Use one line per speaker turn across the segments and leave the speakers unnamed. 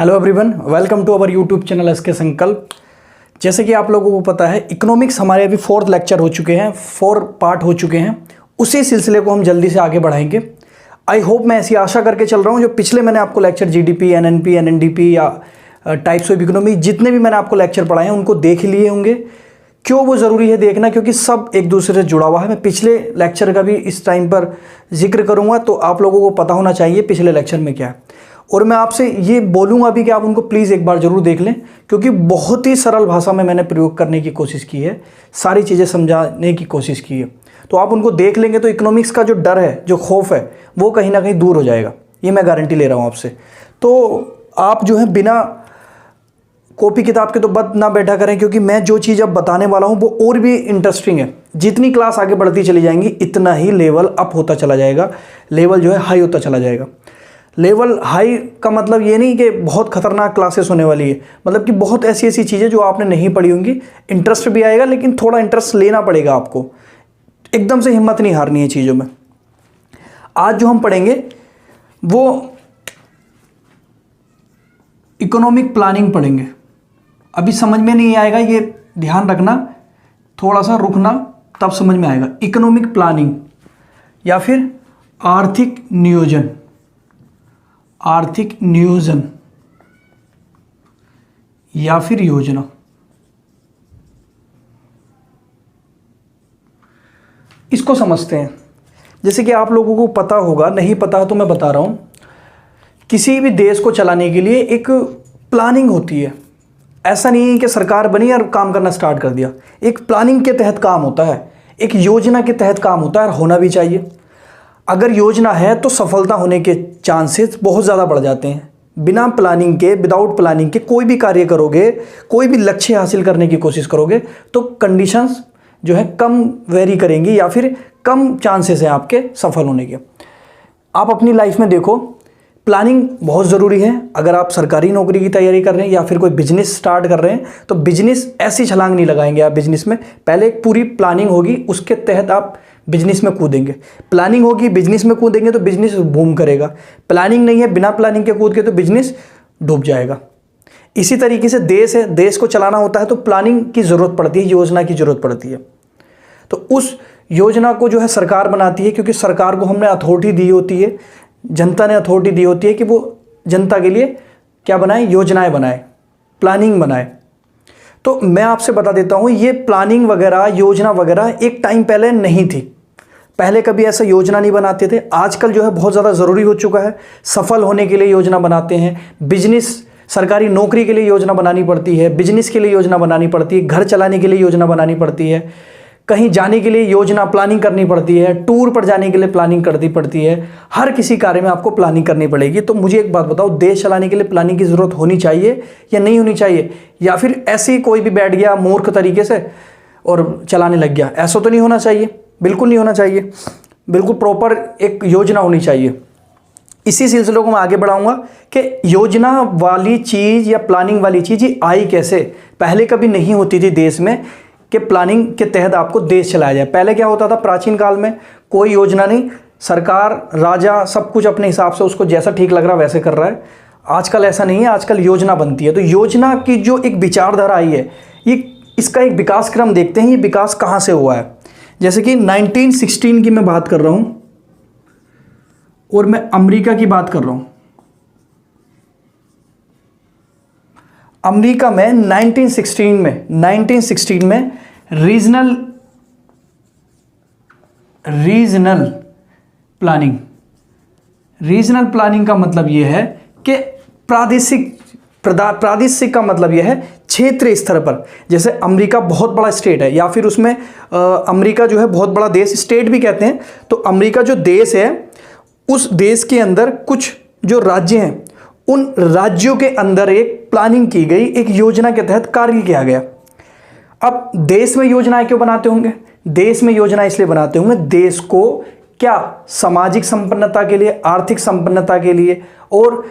Hello everyone, welcome to our YouTube channel SK Sankalp. जैसे कि आप लोगों को पता है, इकोनॉमिक्स हमारे अभी 4th लेक्चर हो चुके हैं, 4 पार्ट हो चुके हैं। उसी सिलसिले को हम जल्दी से आगे बढ़ाएंगे। आई होप, मैं ऐसी आशा करके चल रहा हूँ, जो पिछले मैंने आपको लेक्चर जीडीपी, एनएनपी, एनएनडीपी या टाइप्स ऑफ इकोनॉमी जितने भी मैंने आपको लेक्चर पढ़ाए हैं उनको देख लिए होंगे। क्यों वो ज़रूरी है देखना? क्योंकि सब एक दूसरे से जुड़ा हुआ है। मैं पिछले लेक्चर का भी इस टाइम पर जिक्र करूँगा, तो आप लोगों को पता होना चाहिए पिछले लेक्चर में क्या है। और मैं आपसे ये बोलूँगा भी कि आप उनको प्लीज़ एक बार ज़रूर देख लें, क्योंकि बहुत ही सरल भाषा में मैंने प्रयोग करने की कोशिश की है, सारी चीज़ें समझाने की कोशिश की है। तो आप उनको देख लेंगे तो इकोनॉमिक्स का जो डर है, जो खौफ है, वो कहीं ना कहीं दूर हो जाएगा। ये मैं गारंटी ले रहा हूँ आपसे। तो आप जो है बिना कॉपी किताब के तो बस ना बैठा करें, क्योंकि मैं जो चीज़ अब बताने वाला हूँ वो और भी इंटरेस्टिंग है। जितनी क्लास आगे बढ़ती चली जाएंगी इतना ही लेवल अप होता चला जाएगा, लेवल जो है हाई होता चला जाएगा। लेवल हाई का मतलब ये नहीं कि बहुत खतरनाक क्लासेस होने वाली है, मतलब कि बहुत ऐसी ऐसी चीज़ें जो आपने नहीं पढ़ी होंगी। इंटरेस्ट भी आएगा, लेकिन थोड़ा इंटरेस्ट लेना पड़ेगा आपको। एकदम से हिम्मत नहीं हारनी है चीज़ों में। आज जो हम पढ़ेंगे वो इकोनॉमिक प्लानिंग पढ़ेंगे। अभी समझ में नहीं आएगा, ये ध्यान रखना, थोड़ा सा रुकना, तब समझ में आएगा। इकोनॉमिक प्लानिंग या फिर आर्थिक नियोजन, आर्थिक नियोजन या फिर योजना। इसको समझते हैं। जैसे कि आप लोगों को पता होगा, नहीं पता तो मैं बता रहा हूं, किसी भी देश को चलाने के लिए एक प्लानिंग होती है। ऐसा नहीं है कि सरकार बनी और काम करना स्टार्ट कर दिया। एक प्लानिंग के तहत काम होता है, एक योजना के तहत काम होता है, और होना भी चाहिए। अगर योजना है तो सफलता होने के चांसेस बहुत ज़्यादा बढ़ जाते हैं। बिना प्लानिंग के, विदाउट प्लानिंग के कोई भी कार्य करोगे, कोई भी लक्ष्य हासिल करने की कोशिश करोगे, तो कंडीशंस जो है कम वेरी करेंगी, या फिर कम चांसेस हैं आपके सफल होने के। आप अपनी लाइफ में देखो, प्लानिंग बहुत ज़रूरी है। अगर आप सरकारी नौकरी की तैयारी कर रहे हैं या फिर कोई बिजनेस स्टार्ट कर रहे हैं, तो बिजनेस ऐसी छलांग नहीं लगाएंगे आप बिजनेस में। पहले एक पूरी प्लानिंग होगी, उसके तहत आप बिजनेस में कूदेंगे। प्लानिंग होगी, बिजनेस में कूदेंगे तो बिजनेस बूम करेगा। प्लानिंग नहीं है, बिना प्लानिंग के कूद के तो बिजनेस डूब जाएगा। इसी तरीके से देश है, देश को चलाना होता है तो प्लानिंग की ज़रूरत पड़ती है, योजना की ज़रूरत पड़ती है। तो उस योजना को जो है सरकार बनाती है, क्योंकि सरकार को हमने अथॉरिटी दी होती है, जनता ने अथॉरिटी दी होती है कि वो जनता के लिए क्या बनाए, योजनाएं बनाए, प्लानिंग बनाए। तो मैं आपसे बता देता हूँ, ये प्लानिंग वगैरह, योजना वगैरह एक टाइम पहले नहीं थी। पहले कभी ऐसा योजना नहीं बनाते थे। आजकल जो है बहुत ज़्यादा ज़रूरी हो चुका है। सफल होने के लिए योजना बनाते हैं। बिजनेस, सरकारी नौकरी के लिए योजना बनानी पड़ती है, बिजनेस के लिए योजना बनानी पड़ती है, घर चलाने के लिए योजना बनानी पड़ती है, कहीं जाने के लिए योजना प्लानिंग करनी पड़ती है, टूर पर जाने के लिए प्लानिंग करनी पड़ती है। हर किसी कार्य में आपको प्लानिंग करनी पड़ेगी। तो मुझे एक बात बताओ, देश चलाने के लिए प्लानिंग की ज़रूरत होनी चाहिए या नहीं होनी चाहिए? या फिर ऐसे ही कोई भी बैठ गया मूर्ख तरीके से और चलाने लग गया? ऐसा तो नहीं होना चाहिए, बिल्कुल नहीं होना चाहिए। बिल्कुल प्रॉपर एक योजना होनी चाहिए। इसी सिलसिले को मैं आगे बढ़ाऊंगा कि योजना वाली चीज़ या प्लानिंग वाली चीज़ ये आई कैसे। पहले कभी नहीं होती थी देश में कि प्लानिंग के तहत आपको देश चलाया जाए। पहले क्या होता था, प्राचीन काल में कोई योजना नहीं, सरकार, राजा सब कुछ अपने हिसाब से, उसको जैसा ठीक लग रहा वैसे कर रहा है। आजकल ऐसा नहीं है, आजकल योजना बनती है। तो योजना की जो एक विचारधारा आई है, ये इसका एक विकास क्रम देखते हैं। ये विकास कहाँ से हुआ है? जैसे कि 1916 की मैं बात कर रहा हूँ, और मैं अमेरिका की बात कर रहा हूँ। अमेरिका में 1916 में रीजनल प्लानिंग का मतलब यह है कि प्रादेशिक का मतलब यह है क्षेत्रीय स्तर पर। जैसे अमेरिका बहुत बड़ा स्टेट है, या फिर उसमें अमेरिका जो है बहुत बड़ा देश, स्टेट भी कहते हैं। तो अमेरिका जो देश है, उस देश के अंदर कुछ जो राज्य हैं, उन राज्यों के अंदर एक प्लानिंग की गई, एक योजना के तहत कार्य किया गया। अब देश में योजनाएं क्यों बनाते होंगे? देश में योजना इसलिए बनाते होंगे, देश को क्या, सामाजिक संपन्नता के लिए, आर्थिक संपन्नता के लिए, और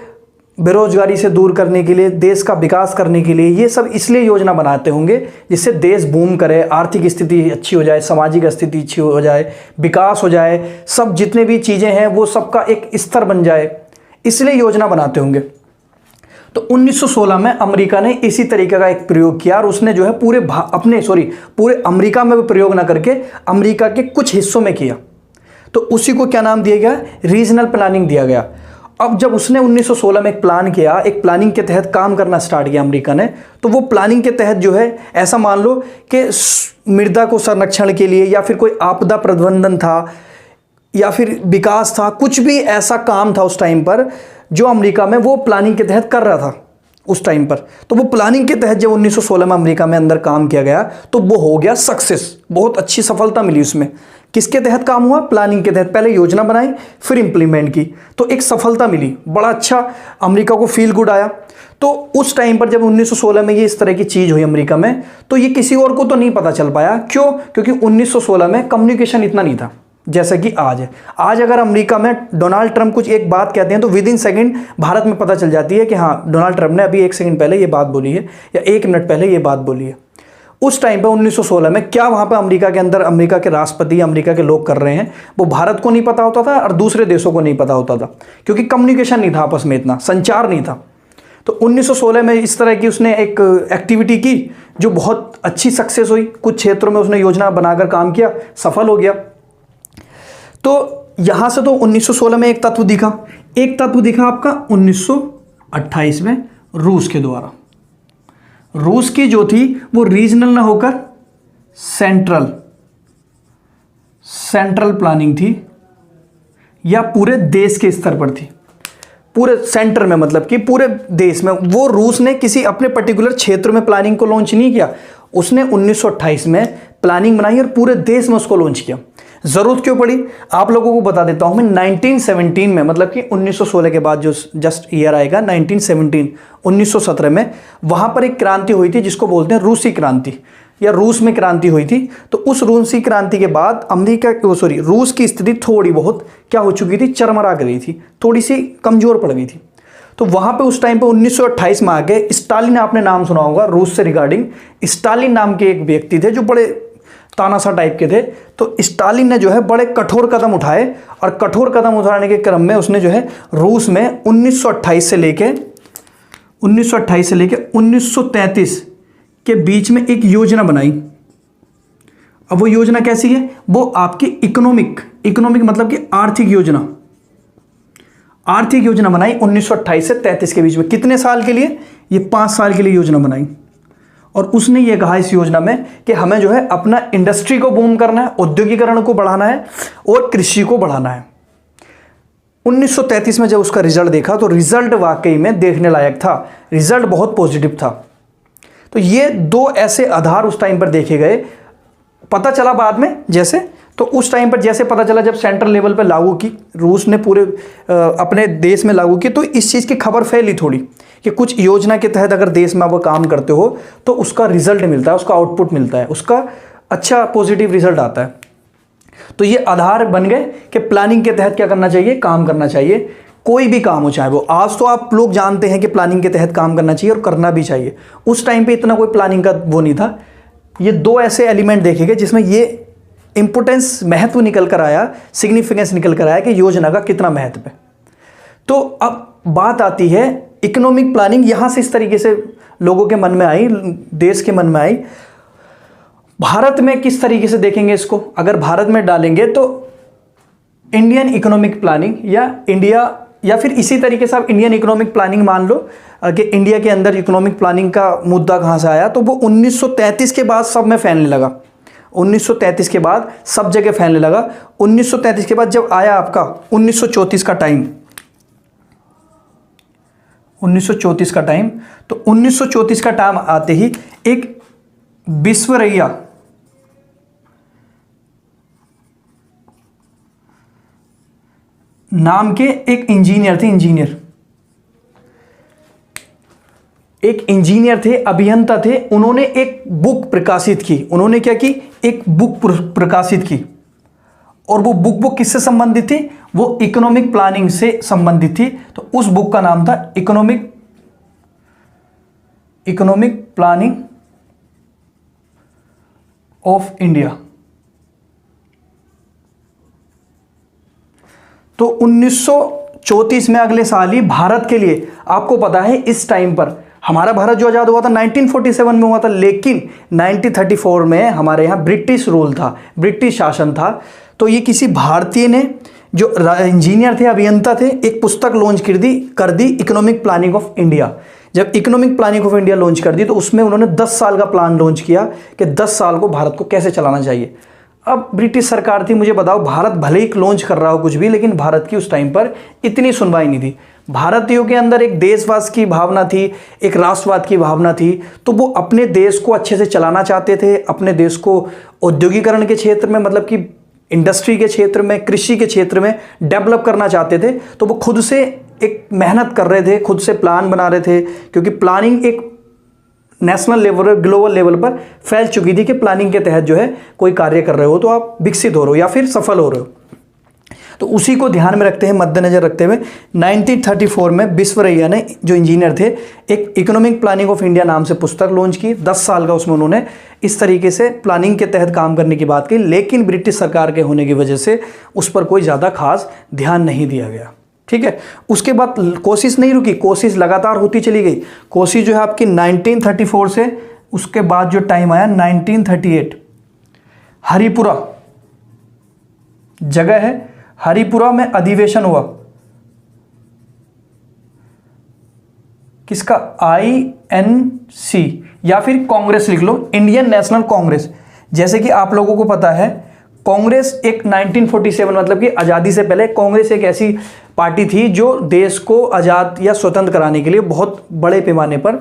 बेरोजगारी से दूर करने के लिए, देश का विकास करने के लिए। ये सब इसलिए योजना बनाते होंगे जिससे देश बूम करे, आर्थिक स्थिति अच्छी हो जाए, सामाजिक स्थिति अच्छी हो जाए, विकास हो जाए, सब जितने भी चीज़ें हैं वो सबका एक स्तर बन जाए, इसलिए योजना बनाते होंगे। तो 1916 में अमेरिका ने इसी तरीके का एक प्रयोग किया और उसने जो है पूरे अमेरिका में भी प्रयोग ना करके अमेरिका के कुछ हिस्सों में किया। तो उसी को क्या नाम दिया गया? रीजनल प्लानिंग दिया गया। अब जब उसने 1916 में एक प्लान किया, एक प्लानिंग के तहत काम करना स्टार्ट किया अमेरिका ने, तो वो प्लानिंग के तहत जो है, ऐसा मान लो कि मृदा को संरक्षण के लिए या फिर कोई आपदा प्रबंधन था या फिर विकास था, कुछ भी ऐसा काम था उस टाइम पर जो अमेरिका में वो प्लानिंग के तहत कर रहा था उस टाइम पर। तो वो प्लानिंग के तहत जब 1916 में अमेरिका में अंदर काम किया गया तो वो हो गया सक्सेस, बहुत अच्छी सफलता मिली उसमें। किसके तहत काम हुआ? प्लानिंग के तहत। पहले योजना बनाई, फिर इंप्लीमेंट की, तो एक सफलता मिली, बड़ा अच्छा अमेरिका को फील गुड आया। तो उस टाइम पर जब 1916 में ये इस तरह की चीज़ हुई अमेरिका में, तो ये किसी और को तो नहीं पता चल पाया। क्यों? क्योंकि 1916 में कम्युनिकेशन इतना नहीं था जैसा कि आज है। आज अगर अमेरिका में डोनाल्ड ट्रंप कुछ एक बात कहते हैं तो विद इन सेकेंड भारत में पता चल जाती है कि हाँ, डोनाल्ड ट्रंप ने अभी 1 सेकंड पहले ये बात बोली है या 1 मिनट पहले ये बात बोली है। उस टाइम पे 1916 में क्या वहाँ पे अमेरिका के अंदर अमेरिका के राष्ट्रपति, अमेरिका के लोग कर रहे हैं, वो भारत को नहीं पता होता था और दूसरे देशों को नहीं पता होता था, क्योंकि कम्युनिकेशन नहीं था आपस में, इतना संचार नहीं था। तो 1916 में इस तरह की उसने एक एक्टिविटी की जो बहुत अच्छी सक्सेस हुई। कुछ क्षेत्रों में उसने योजना बनाकर काम किया, सफल हो गया। तो यहाँ से तो 1916 में एक तत्व दिखा। एक तत्व दिखा आपका 1928 में रूस के द्वारा। रूस की जो थी वो रीजनल ना होकर सेंट्रल प्लानिंग थी, या पूरे देश के स्तर पर थी, पूरे सेंटर में, मतलब कि पूरे देश में। वो रूस ने किसी अपने पर्टिकुलर क्षेत्र में प्लानिंग को लॉन्च नहीं किया, उसने 1928 में प्लानिंग बनाई और पूरे देश में उसको लॉन्च किया। ज़रूरत क्यों पड़ी आप लोगों को बता देता हूं मैं। 1917 में, मतलब कि 1916 के बाद जो जस्ट ईयर आएगा 1917, 1917 में वहां पर एक क्रांति हुई थी जिसको बोलते हैं रूसी क्रांति, या रूस में क्रांति हुई थी। तो उस रूसी क्रांति के बाद रूस की स्थिति थोड़ी बहुत क्या हो चुकी थी? चरमरा गई थी, थोड़ी सी कमजोर पड़ गई थी। तो वहां पे उस टाइम पे 1928 में आके स्टालिन, आपने नाम सुना होगा रूस से रिगार्डिंग, स्टालिन नाम के एक व्यक्ति थे जो बड़े तानाशाह टाइप के थे। तो स्टालिन ने जो है बड़े कठोर कदम उठाए, और कठोर कदम उठाने के क्रम में उसने जो है रूस में 1928 से लेके 1933 के बीच में एक योजना बनाई। अब वो योजना कैसी है? वो आपकी इकोनॉमिक मतलब कि आर्थिक योजना बनाई 1928 से 33 के बीच में। कितने साल के लिए? ये 5 साल के लिए योजना बनाई। और उसने ये कहा इस योजना में कि हमें जो है अपना इंडस्ट्री को बूम करना है, औद्योगिकरण को बढ़ाना है और कृषि को बढ़ाना है। 1933 में जब उसका रिजल्ट देखा तो रिजल्ट वाकई में देखने लायक था, रिजल्ट बहुत पॉजिटिव था। तो ये 2 ऐसे आधार उस टाइम पर देखे गए। पता चला बाद में जैसे, तो उस टाइम पर जैसे पता चला जब सेंट्रल लेवल पर लागू की, रूस ने पूरे अपने देश में लागू की, तो इस चीज़ की खबर फैली थोड़ी कि कुछ योजना के तहत अगर देश में आप काम करते हो तो उसका रिजल्ट मिलता है, उसका आउटपुट मिलता है, उसका अच्छा पॉजिटिव रिजल्ट आता है। तो ये आधार बन गए कि प्लानिंग के तहत क्या करना चाहिए? काम करना चाहिए। कोई भी काम हो, चाहे वो आज तो आप लोग जानते हैं कि प्लानिंग के तहत काम करना चाहिए और करना भी चाहिए। उस टाइम पे इतना कोई प्लानिंग का वो नहीं था। ये 2 ऐसे एलिमेंट देखे गए जिसमें ये इंपोर्टेंस, महत्व निकल कर आया, सिग्निफिकेंस निकल कर आया कि योजना का कितना महत्व है। तो अब बात आती है इकोनॉमिक प्लानिंग। यहां से इस तरीके से लोगों के मन में आई, देश के मन में आई। भारत में किस तरीके से देखेंगे इसको? अगर भारत में डालेंगे तो इंडियन इकोनॉमिक प्लानिंग या फिर इसी तरीके से आप इंडियन इकोनॉमिक प्लानिंग मान लो कि इंडिया के अंदर इकोनॉमिक प्लानिंग का मुद्दा कहां से आया, तो वो 1933 के बाद सब में फैलने लगा। 1933 के बाद सब जगह फैलने लगा। 1933 के बाद जब आया आपका 1934 का टाइम, 1934 का टाइम, तो 1934 का टाइम आते ही एक विश्वरैया नाम के एक इंजीनियर थे, एक इंजीनियर थे, अभियंता थे। उन्होंने एक बुक प्रकाशित की। उन्होंने क्या की? एक बुक प्रकाशित की। और वो बुक किससे संबंधित थी? वो इकोनॉमिक प्लानिंग से संबंधित थी। तो उस बुक का नाम था इकोनॉमिक प्लानिंग ऑफ इंडिया। तो 1934 में अगले साल ही भारत के लिए, आपको पता है इस टाइम पर हमारा भारत जो आज़ाद हुआ था 1947 में हुआ था, लेकिन 1934 में हमारे यहाँ ब्रिटिश रूल था, ब्रिटिश शासन था। तो ये किसी भारतीय ने, जो इंजीनियर थे, अभियंता थे, एक पुस्तक लॉन्च कर the economic planning of India. जब economic planning of India launch कर दी तो उसमें उन्होंने 10 साल का प्लान लॉन्च किया कि 10 साल को भारत को कैसे चलाना चाहिए। अब ब्रिटिश सरकार थी, मुझे बताओ, भारत भले ही लॉन्च कर रहा हो कुछ भी, लेकिन भारत की उस टाइम पर इतनी सुनवाई नहीं थी। भारतीयों के अंदर एक देशवाद की भावना थी, एक राष्ट्रवाद की भावना थी, तो वो अपने देश को अच्छे से चलाना चाहते थे, अपने देश को औद्योगिकरण के क्षेत्र में, मतलब कि इंडस्ट्री के क्षेत्र में, कृषि के क्षेत्र में डेवलप करना चाहते थे। तो वो खुद से एक मेहनत कर रहे थे, खुद से प्लान बना रहे थे, क्योंकि प्लानिंग एक नेशनल लेवल, ग्लोबल लेवल पर फैल चुकी थी कि प्लानिंग के तहत जो है कोई कार्य कर रहे हो तो आप विकसित हो रहे हो या फिर सफल हो रहे हो। तो उसी को ध्यान में रखते हैं, मद्देनजर रखते हुए 1934 में विश्वेश्वरैया ने, जो इंजीनियर थे, एक इकोनॉमिक प्लानिंग ऑफ इंडिया नाम से पुस्तक लॉन्च की। 10 साल का उसमें उन्होंने इस तरीके से प्लानिंग के तहत काम करने की बात की, लेकिन ब्रिटिश सरकार के होने की वजह से उस पर कोई ज़्यादा खास ध्यान नहीं दिया गया। ठीक है, उसके बाद कोशिश नहीं रुकी, कोशिश लगातार होती चली गई। कोशिश जो है आपकी 1934 से, उसके बाद जो टाइम आया 1938, हरिपुरा जगह है, हरिपुरा में अधिवेशन हुआ। किसका? INC या फिर कांग्रेस लिख लो, इंडियन नेशनल कांग्रेस। जैसे कि आप लोगों को पता है, कांग्रेस एक 1947 मतलब कि आज़ादी से पहले कांग्रेस एक ऐसी पार्टी थी जो देश को आज़ाद या स्वतंत्र कराने के लिए बहुत बड़े पैमाने पर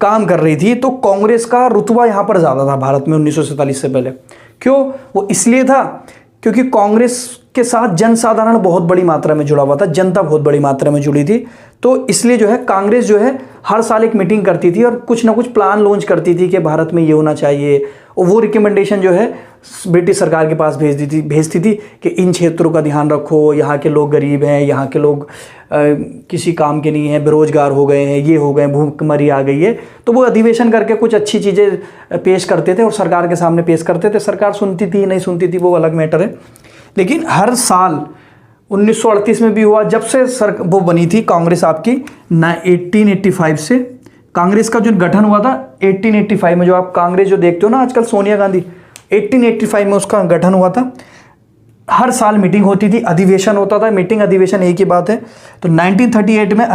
काम कर रही थी। तो कांग्रेस का रुतबा यहाँ पर ज़्यादा था भारत में 1947 से पहले। क्यों? वो इसलिए था क्योंकि कांग्रेस के साथ जनसाधारण बहुत बड़ी मात्रा में जुड़ा हुआ था, जनता बहुत बड़ी मात्रा में जुड़ी थी। तो इसलिए जो है कांग्रेस जो है हर साल एक मीटिंग करती थी और कुछ ना कुछ प्लान लॉन्च करती थी कि भारत में ये होना चाहिए, और वो रिकमेंडेशन जो है ब्रिटिश सरकार के पास भेजती थी कि इन क्षेत्रों का ध्यान रखो, यहाँ के लोग गरीब हैं, यहाँ के लोग किसी काम के नहीं हैं, बेरोजगार हो गए हैं, ये हो गए, भूखमरी आ गई है। तो वो अधिवेशन करके कुछ अच्छी चीज़ें पेश करते थे और सरकार के सामने पेश करते थे। सरकार सुनती थी नहीं सुनती थी वो अलग मैटर है, लेकिन हर साल 1938 में भी हुआ, जब से वो बनी थी कांग्रेस आपकी 1885 से। कांग्रेस का जो गठन हुआ था 1885 में, जो आप कांग्रेस जो देखते हो ना आजकल सोनिया गांधी, 1885 में उसका गठन हुआ था। हर साल मीटिंग होती थी, अधिवेशन होता था, मीटिंग अधिवेशन एक ही बात है। तो 1938 में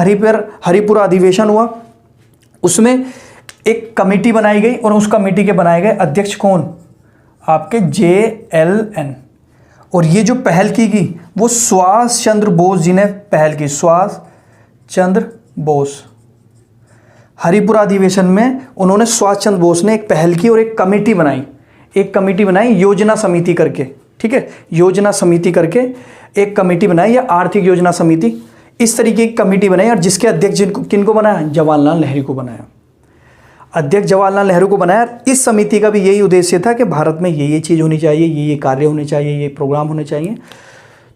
हरिपुरा अधिवेशन हुआ, उसमें एक कमेटी बनाई गई और उस कमेटी के बनाए गए अध्यक्ष कौन? आपके JLN। और ये जो पहल की गई वो सुभाष चंद्र बोस जी ने पहल की, सुभाष चंद्र बोस। हरिपुरा अधिवेशन में उन्होंने सुभाष चंद्र बोस ने एक पहल की और एक कमेटी बनाई योजना समिति करके। ठीक है, योजना समिति करके एक कमेटी बनाई, या आर्थिक योजना समिति, इस तरीके की कमेटी बनाई, और जिसके अध्यक्ष किनको बनाया? जवाहरलाल नेहरू को बनाया। अध्यक्ष जवाहरलाल नेहरू को बनाया। इस समिति का भी यही उद्देश्य था कि भारत में ये चीज़ होनी चाहिए, ये कार्य होने चाहिए, ये प्रोग्राम होने चाहिए।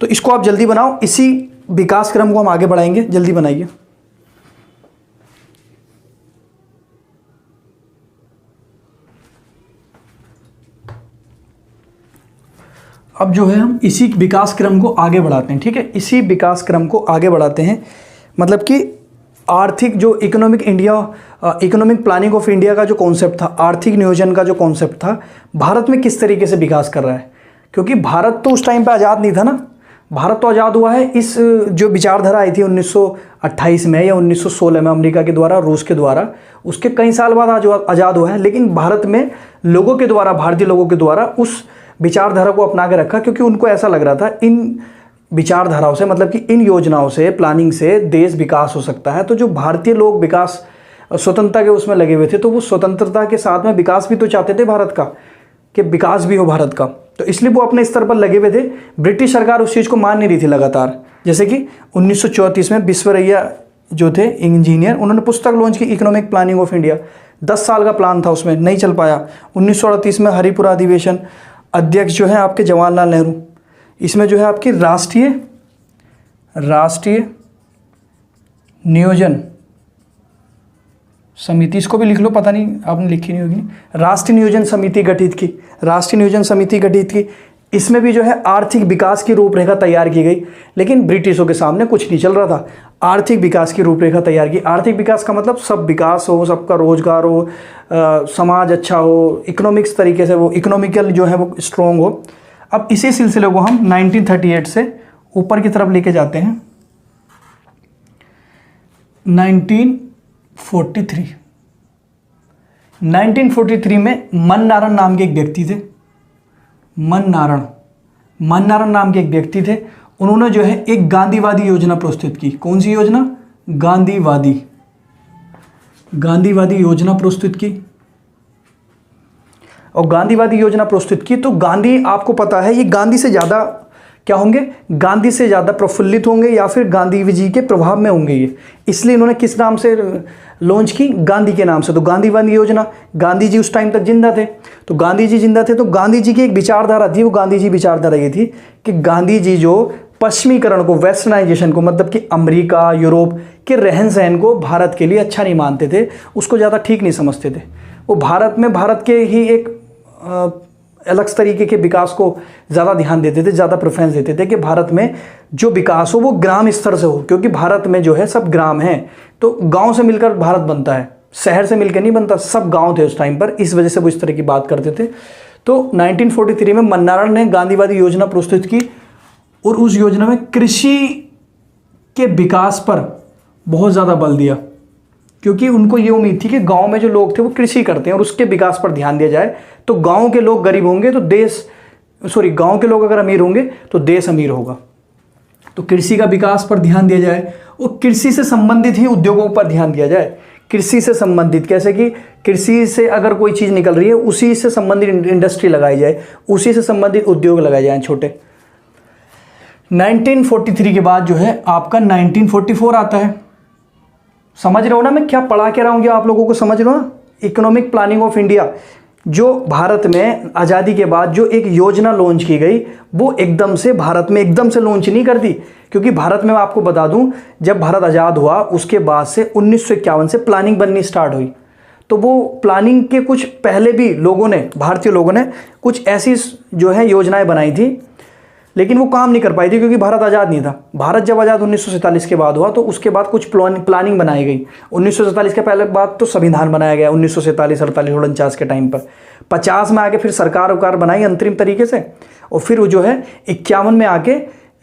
तो इसको आप जल्दी बनाओ, इसी विकास क्रम को हम आगे बढ़ाएंगे, जल्दी बनाइए। अब जो है हम इसी विकास क्रम को आगे बढ़ाते हैं। ठीक है, इसी विकास क्रम को आगे बढ़ाते हैं, मतलब कि आर्थिक जो इकोनॉमिक प्लानिंग ऑफ इंडिया का जो कॉन्सेप्ट था, आर्थिक नियोजन का जो कॉन्सेप्ट था, भारत में किस तरीके से विकास कर रहा है। क्योंकि भारत तो उस टाइम पे आज़ाद नहीं था ना, भारत तो आज़ाद हुआ है, इस जो विचारधारा आई थी 1928 में या 1916 में अमेरिका के द्वारा, रूस के द्वारा, उसके कई साल बाद आज़ाद हुआ है। लेकिन भारत में लोगों के द्वारा, भारतीय लोगों के द्वारा उस विचारधारा को अपना के रखा, क्योंकि उनको ऐसा लग रहा था इन विचारधाराओं से, मतलब कि इन योजनाओं से, प्लानिंग से देश विकास हो सकता है। तो जो भारतीय लोग विकास, स्वतंत्रता के उसमें लगे हुए थे, तो वो स्वतंत्रता के साथ में विकास भी तो चाहते थे भारत का, कि विकास भी हो भारत का। तो इसलिए वो अपने स्तर पर लगे हुए थे। ब्रिटिश सरकार उस चीज़ को मान नहीं रही थी लगातार। जैसे कि 1934 में विश्वेश्वरैया जो थे इंजीनियर, उन्होंने पुस्तक लॉन्च की इकोनॉमिक प्लानिंग ऑफ इंडिया। 10 साल का प्लान था, उसमें नहीं चल पाया। 1938 में हरिपुरा अधिवेशन, अध्यक्ष जो है आपके जवाहरलाल नेहरू। इसमें जो है आपकी राष्ट्रीय नियोजन समिति, इसको भी लिख लो, पता नहीं आपने लिखी नहीं होगी, राष्ट्रीय नियोजन समिति गठित की। राष्ट्रीय नियोजन समिति गठित की इसमें भी जो है आर्थिक विकास की रूपरेखा तैयार की गई, लेकिन ब्रिटिशों के सामने कुछ नहीं चल रहा था। आर्थिक विकास की रूपरेखा तैयार की। आर्थिक विकास का मतलब सब विकास हो, सबका रोजगार हो, समाज अच्छा हो, इकोनॉमिक्स तरीके से वो इकोनॉमिकल जो है वो स्ट्रॉन्ग हो। अब इसी सिलसिले को हम 1938 से ऊपर की तरफ लेके जाते हैं। 1943 में मननारायण नाम के एक व्यक्ति थे। मननारायण नाम के एक व्यक्ति थे। उन्होंने जो है एक गांधीवादी योजना प्रस्तुत की। कौन सी योजना? गांधीवादी योजना प्रस्तुत की। और गांधीवादी योजना प्रस्तुत की तो गांधी, आपको पता है, ये गांधी से ज़्यादा क्या होंगे? गांधी से ज़्यादा प्रफुल्लित होंगे या फिर गांधी जी के प्रभाव में होंगे ये। इसलिए इन्होंने किस नाम से लॉन्च की? गांधी के नाम से। तो गांधीवादी योजना, गांधी जी उस टाइम तक जिंदा थे, तो गांधी जी जिंदा थे तो गांधी जी की एक विचारधारा थी। वो गांधी जी विचारधारा ये थी कि गांधी जी जो पश्चिमीकरण को, वेस्टर्नाइजेशन को, मतलब कि अमेरिका, यूरोप के रहन सहन को भारत के लिए अच्छा नहीं मानते थे, उसको ज़्यादा ठीक नहीं समझते थे। वो भारत के ही एक अलग तरीके के विकास को ज़्यादा ध्यान देते थे, ज़्यादा प्रेफरेंस देते थे कि भारत में जो विकास हो वो ग्राम स्तर से हो, क्योंकि भारत में जो है सब ग्राम हैं, तो गांव से मिलकर भारत बनता है, शहर से मिलकर नहीं बनता। सब गांव थे उस टाइम पर, इस वजह से वो इस तरह की बात करते थे। तो 1943 में मननारायण ने गांधीवादी योजना प्रस्तुत की और उस योजना में कृषि के विकास पर बहुत ज़्यादा बल दिया, क्योंकि उनको ये उम्मीद थी कि गांव में जो लोग थे वो कृषि करते हैं और उसके विकास पर ध्यान दिया जाए। तो गांव के लोग गरीब होंगे तो गांव के लोग अगर अमीर होंगे तो देश अमीर होगा। तो कृषि का विकास पर ध्यान दिया जाए और कृषि से संबंधित ही उद्योगों पर ध्यान दिया जाए। कृषि से संबंधित कैसे कि कृषि से अगर कोई चीज़ निकल रही है उसी से संबंधित इंडस्ट्री लगाई जाए, उसी से संबंधित उद्योग लगाए जाए छोटे। 1943 के बाद जो है आपका 1944 आता है। समझ रहे हो ना मैं क्या पढ़ा के रहा हूँ? आप लोगों को समझ रहे हो ना? इकोनॉमिक प्लानिंग ऑफ इंडिया, जो भारत में आज़ादी के बाद जो एक योजना लॉन्च की गई, वो एकदम से भारत में एकदम से लॉन्च नहीं कर दी, क्योंकि भारत में मैं आपको बता दूं, जब भारत आज़ाद हुआ उसके बाद से 1951 से प्लानिंग बननी स्टार्ट हुई। तो वो प्लानिंग के कुछ पहले भी भारतीय लोगों ने कुछ ऐसी जो है योजनाएं बनाई थी, लेकिन वो काम नहीं कर पाई थी क्योंकि भारत आज़ाद नहीं था। भारत जब आज़ाद 1947 के बाद हुआ तो उसके बाद कुछ प्लानिंग बनाई गई। 1947 के पहले बाद तो संविधान बनाया गया 1947, 48, 49 के टाइम पर। 50 में आके फिर सरकार बनाई अंतरिम तरीके से, और फिर वो जो है 51 में आके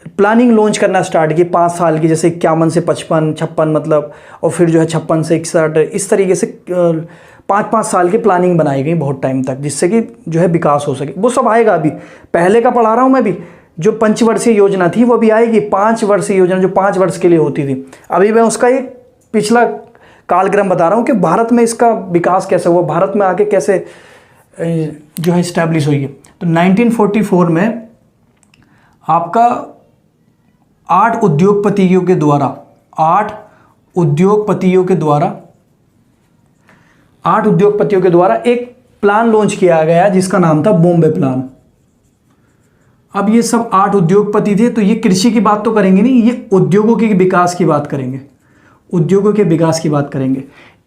प्लानिंग लॉन्च करना स्टार्ट की 5 साल की, जैसे 51 से 55, 56 मतलब, और फिर जो है 56 से 61, इस तरीके से 5-5 साल की प्लानिंग बनाई गई बहुत टाइम तक, जिससे कि जो है विकास हो सके। वो सब आएगा, अभी पहले का पढ़ा रहा हूँ मैं भी। जो पंचवर्षीय योजना थी वो भी आएगी, 5 वर्षीय योजना जो 5 वर्ष के लिए होती थी। अभी मैं उसका एक पिछला कालक्रम बता रहा हूँ कि भारत में इसका विकास कैसे हुआ, भारत में आके कैसे जो है इस्टेब्लिश हुई है। तो 1944 में आपका 8 उद्योगपतियों के द्वारा एक प्लान लॉन्च किया गया जिसका नाम था बॉम्बे प्लान। अब ये सब 8 उद्योगपति थे, तो ये कृषि की बात तो करेंगे नहीं, ये उद्योगों के विकास की बात करेंगे,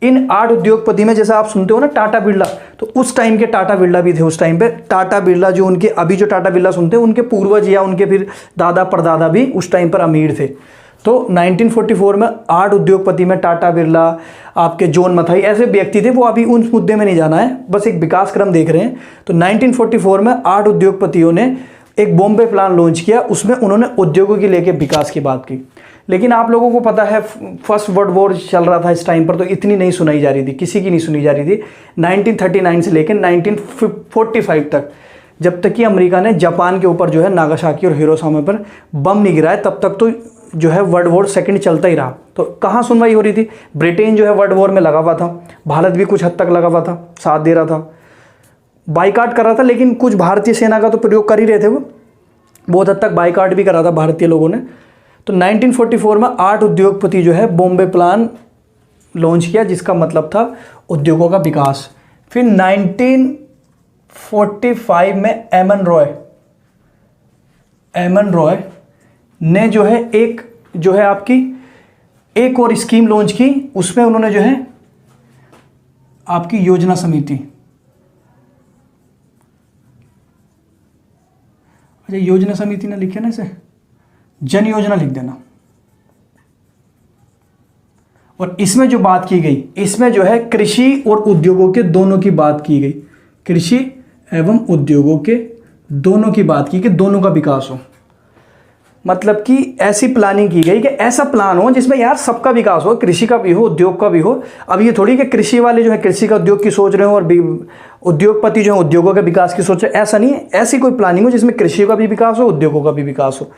इन 8 उद्योगपति में जैसे आप सुनते हो ना टाटा बिरला, तो उस टाइम के टाटा बिरला भी थे। उस टाइम पे टाटा बिरला जो उनके अभी जो टाटा बिरला सुनते हैं उनके पूर्वज या उनके फिर दादा परदादा भी उस टाइम पर अमीर थे। तो 1944 में 8 उद्योगपति में टाटा बिरला, आपके जॉन मथाई, ऐसे व्यक्ति थे। वो अभी उन मुद्दे में नहीं जाना है, बस एक विकास क्रम देख रहे हैं। तो 1944 में 8 उद्योगपतियों ने एक बॉम्बे प्लान लॉन्च किया, उसमें उन्होंने उद्योगों की लेके विकास की बात की। लेकिन आप लोगों को पता है फर्स्ट वर्ल्ड वॉर चल रहा था इस टाइम पर, तो इतनी नहीं सुनाई जा रही थी, किसी की नहीं सुनी जा रही थी। 1939 से लेकर 1945 तक, जब तक कि अमेरिका ने जापान के ऊपर जो है नागासाकी और हिरोशिमा पर बम नहीं गिराए, तब तक तो जो है वर्ल्ड वॉर सेकंड चलता ही रहा। तो कहाँ सुनवाई हो रही थी? ब्रिटेन जो है वर्ल्ड वॉर में लगा हुआ था, भारत भी कुछ हद तक लगा हुआ था, साथ दे रहा था, बाइकाट कर रहा था, लेकिन कुछ भारतीय सेना का तो प्रयोग कर ही रहे थे। वो बहुत हद तक बाइकाट भी करा था भारतीय लोगों ने। तो 1944 में 8 उद्योगपति जो है बॉम्बे प्लान लॉन्च किया, जिसका मतलब था उद्योगों का विकास। फिर 1945 में एमन रॉय ने जो है एक जो है आपकी एक और स्कीम लॉन्च की, उसमें उन्होंने जो है आपकी योजना समिति, अच्छा, योजना समिति ने लिखे ना इसे, जन योजना लिख देना। और इसमें जो बात की गई, इसमें जो है कृषि और उद्योगों के दोनों की बात की गई, कृषि एवं उद्योगों के दोनों की बात की कि दोनों का विकास हो। मतलब कि ऐसी प्लानिंग की गई कि ऐसा प्लान हो जिसमें यार सबका विकास हो, कृषि का भी हो, उद्योग का भी हो। अब ये थोड़ी कि कृषि वाले जो है कृषि का उद्योग की सोच रहे हो और उद्योगपति जो है उद्योगों के विकास की सोच रहे, ऐसा नहीं है। ऐसी कोई प्लानिंग हो जिसमें कृषि का भी विकास हो, उद्योगों का भी विकास हो।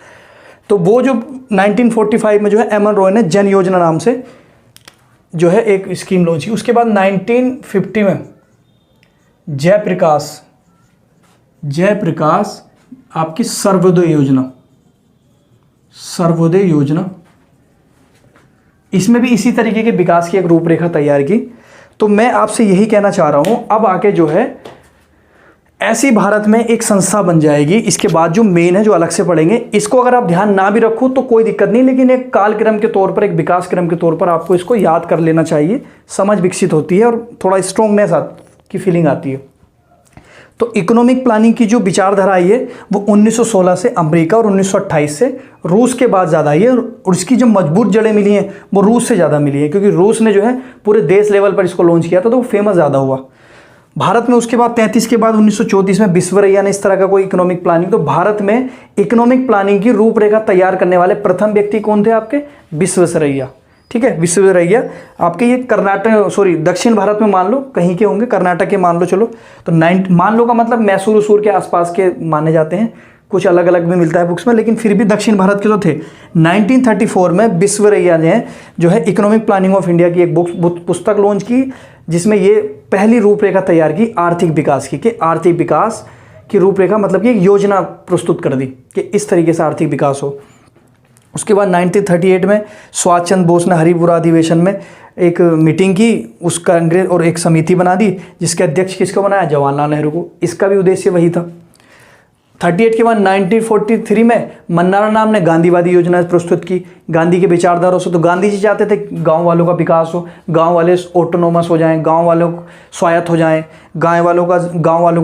तो वो जो 1945 में जो है एम.एन. रॉय ने जन योजना नाम से जो है एक स्कीम लॉन्च की। उसके बाद 1950 में जयप्रकाश आपकी सर्वोदय योजना, इसमें भी इसी तरीके के विकास की एक रूपरेखा तैयार की। तो मैं आपसे यही कहना चाह रहा हूं, अब आके जो है ऐसी भारत में एक संस्था बन जाएगी। इसके बाद जो मेन है, जो अलग से पढ़ेंगे, इसको अगर आप ध्यान ना भी रखो तो कोई दिक्कत नहीं, लेकिन एक कालक्रम के तौर पर, एक विकास क्रम के तौर पर आपको इसको याद कर लेना चाहिए। समझ विकसित होती है और थोड़ा स्ट्रॉन्गनेस की फीलिंग आती है। तो इकोनॉमिक प्लानिंग की जो विचारधारा आई है वो 1916 से अमेरिका और 1928 से रूस के बाद ज़्यादा आई है। और उसकी जो मजबूत जड़ें मिली हैं वो रूस से ज़्यादा मिली है, क्योंकि रूस ने जो है पूरे देश लेवल पर इसको लॉन्च किया था, तो वो फेमस ज़्यादा हुआ भारत में। उसके बाद 33 के बाद 1934 में विश्वरैया ने इस तरह का कोई इकोनॉमिक प्लानिंग। तो भारत में इकोनॉमिक प्लानिंग की रूपरेखा तैयार करने वाले प्रथम व्यक्ति कौन थे? आपके विश्वेश्वरैया। ठीक है, विश्वेश्वरैया आपके ये दक्षिण भारत में मान लो कहीं के होंगे, कर्नाटक के मान लो। चलो तो मान लो का मतलब मैसूर उसूर के आसपास के माने जाते हैं, कुछ अलग अलग भी मिलता है बुक्स में, लेकिन फिर भी दक्षिण भारत के तो थे। 1934 में विश्वेश्वरैया ने जो है इकोनॉमिक प्लानिंग ऑफ इंडिया की एक पुस्तक लॉन्च की, जिसमें ये पहली रूपरेखा तैयार की आर्थिक विकास की, कि आर्थिक विकास की रूपरेखा मतलब कि एक योजना प्रस्तुत कर दी कि इस तरीके से आर्थिक विकास हो। उसके बाद 1938 में सुभाष चंद्र बोस ने हरिपुरा अधिवेशन में एक मीटिंग की, उस कांग्रेस और एक समिति बना दी, जिसके अध्यक्ष किसको बनाया? जवाहरलाल नेहरू को। इसका भी उद्देश्य वही था। 38 के बाद 1943 में मन्नारा नाम ने गांधीवादी योजना प्रस्तुत की, गांधी के विचारधारों से। तो गांधी जी चाहते थे गांव वालों का विकास हो, गांव वाले ऑटोनोमस हो जाएं, गांव वालों स्वायत्त हो जाएं, गांव वालों का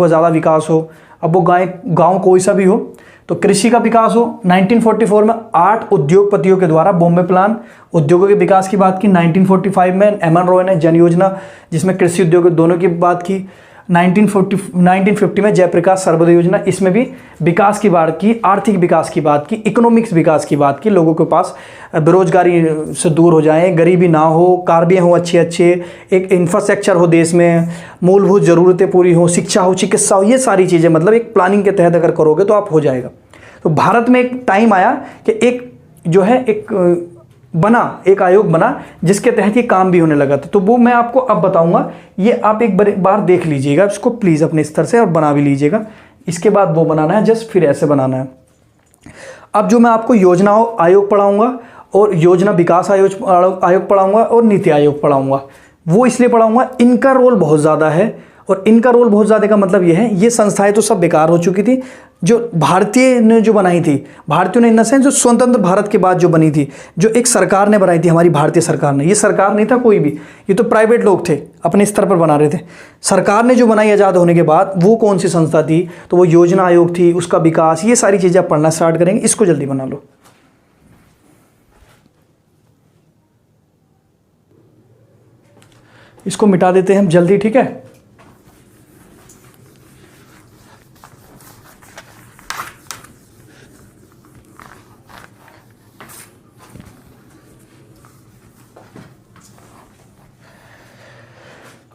ज़्यादा विकास हो। अब वो गांव कोई सा भी हो, तो कृषि का विकास हो। 1944 में 8 उद्योगपतियों के द्वारा बॉम्बे प्लान उद्योगों के विकास की बात की। 1945 में एम.एन. रॉय ने जन योजना, जिसमें कृषि उद्योग दोनों की बात की। 1950 में जयप्रकाश सर्वोदय योजना, इसमें भी विकास की बात की, आर्थिक विकास की बात की, इकोनॉमिक्स विकास की बात की। लोगों के पास बेरोजगारी से दूर हो जाए, गरीबी ना हो, कार्य हो अच्छे, एक इंफ्रास्ट्रक्चर हो देश में, मूलभूत ज़रूरतें पूरी हो, शिक्षा हो, चिकित्सा हो, ये सारी चीज़ें मतलब एक प्लानिंग के तहत अगर करोगे तो आप हो जाएगा। तो भारत में एक टाइम आया कि एक आयोग बना जिसके तहत ये काम भी होने लगा था। तो वो मैं आपको अब बताऊंगा, ये आप एक बार देख लीजिएगा इसको प्लीज़ अपने स्तर से, और बना भी लीजिएगा। इसके बाद वो बनाना है, जस्ट फिर ऐसे बनाना है। अब जो मैं आपको योजना आयोग पढ़ाऊंगा और योजना विकास आयोग पढ़ाऊंगा और नीति आयोग पढ़ाऊंगा, वो इसलिए पढ़ाऊंगा, इनका रोल बहुत ज़्यादा है। और इनका रोल बहुत ज़्यादा का मतलब ये है, ये संस्थाएं तो सब बेकार हो चुकी थी, जो भारतीय ने जो बनाई थी, भारतीयों ने इन द सेंस जो स्वतंत्र भारत के बाद जो बनी थी, जो एक सरकार ने बनाई थी, हमारी भारतीय सरकार ने। ये सरकार नहीं था कोई भी, ये तो प्राइवेट लोग थे, अपने स्तर पर बना रहे थे। सरकार ने जो बनाई आज़ाद होने के बाद, वो कौन सी संस्था थी? तो वो योजना आयोग थी, उसका विकास, ये सारी चीज़ें आप पढ़ना स्टार्ट करेंगे। इसको जल्दी बना लो। इसको मिटा देते हैं हम जल्दी, ठीक है।